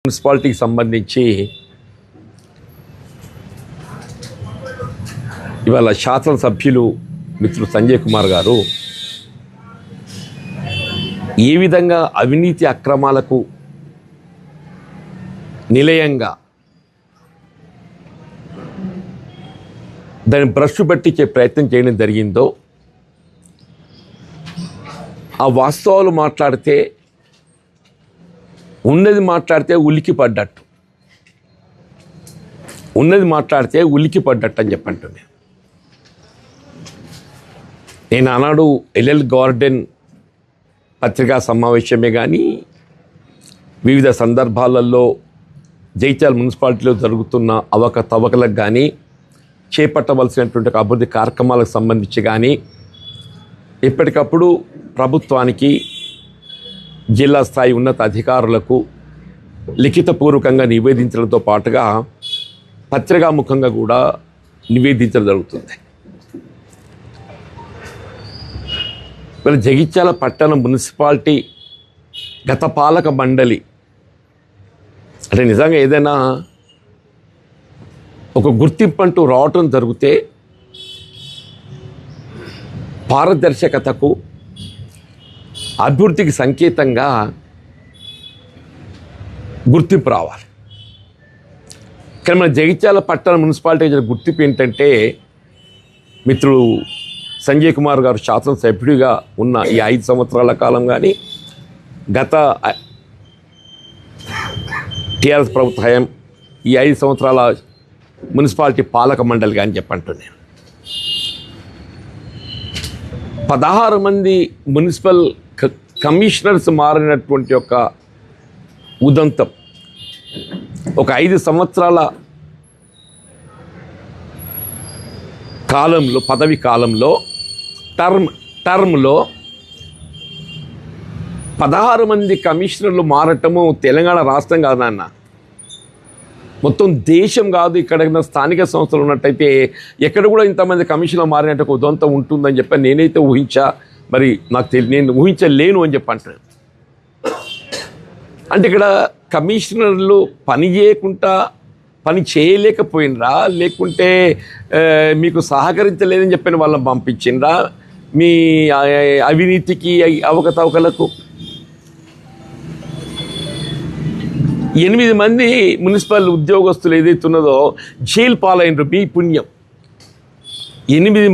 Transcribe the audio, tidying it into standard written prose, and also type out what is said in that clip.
మున్సిపాలిటీకి సంబంధించి ఇవాళ శాసనసభ్యులు మిత్రుడు సంజయ్ కుమార్ గారు ఏ విధంగా అవినీతి అక్రమాలకు నిలయంగా దాన్ని బ్రష్ పట్టించే ప్రయత్నం చేయడం జరిగిందో ఆ వాస్తవాలు మాట్లాడితే ఉన్నది మాట్లాడితే ఉలికి పడ్డట్టు అని చెప్పంటున్నాను. నేను ఆనాడు ఎల్ఎల్ గార్డెన్ పత్రికా సమావేశమే కానీ వివిధ సందర్భాలలో జైత్యాల మున్సిపాలిటీలో జరుగుతున్న అవకతవకలకు కానీ చేపట్టవలసినటువంటి అభివృద్ధి కార్యక్రమాలకు సంబంధించి కానీ ఎప్పటికప్పుడు ప్రభుత్వానికి జిల్లా స్థాయి ఉన్నత అధికారులకు లిఖితపూర్వకంగా నివేదించడంతో పాటుగా పత్రికాముఖంగా కూడా నివేదించడం జరుగుతుంది. మరి జగిత్యాల పట్టణ మున్సిపాలిటీ గత పాలక మండలి అంటే నిజంగా ఏదైనా ఒక గుర్తింపు అంటూ రావటం జరిగితే పారదర్శకతకు అభివృద్ధికి సంకేతంగా గుర్తింపు రావాలి. కానీ మన జగిత్యాల పట్టణ మున్సిపాలిటీ గుర్తింపు ఏంటంటే మిత్రుడు సంజయ్ కుమార్ గారు శాసనసభ్యుడిగా ఉన్న ఈ 5 సంవత్సరాల కాలం కానీ గత టీఆర్ఎస్ ప్రభుత్వ హయాం ఈ 5 సంవత్సరాల మున్సిపాలిటీ పాలక మండలి కానీ చెప్పంటున్నాను. 16 మంది మున్సిపల్ కమిషనర్స్ మారినటువంటి ఒక ఉదంతం ఒక 5 సంవత్సరాల కాలంలో పదవి కాలంలో టర్మ్లో 16 మంది కమిషనర్లు మారటము తెలంగాణ రాష్ట్రం కాదు నాన్న, మొత్తం దేశం కాదు. ఇక్కడ స్థానిక సంస్థలు ఉన్నట్టయితే ఎక్కడ కూడా ఇంతమంది కమిషనర్లు మారినట్టు ఒక ఉదంతం ఉంటుందని చెప్పి నేనైతే ఊహించా. మరి నాకు నేను ఊహించలేను అని చెప్పి అంటున్నాను. అంటే ఇక్కడ కమిషనర్లు పని చేయకుండా పని చేయలేకపోయినరా, లేకుంటే మీకు సహకరించలేదని చెప్పిన వాళ్ళని పంపించిండ్రా మీ అవినీతికి అవకతవకలకు? 8 మంది మున్సిపల్ ఉద్యోగస్తులు ఏదైతే ఉన్నదో జైలు పాలైనరు మీ పుణ్యం. 8 మంది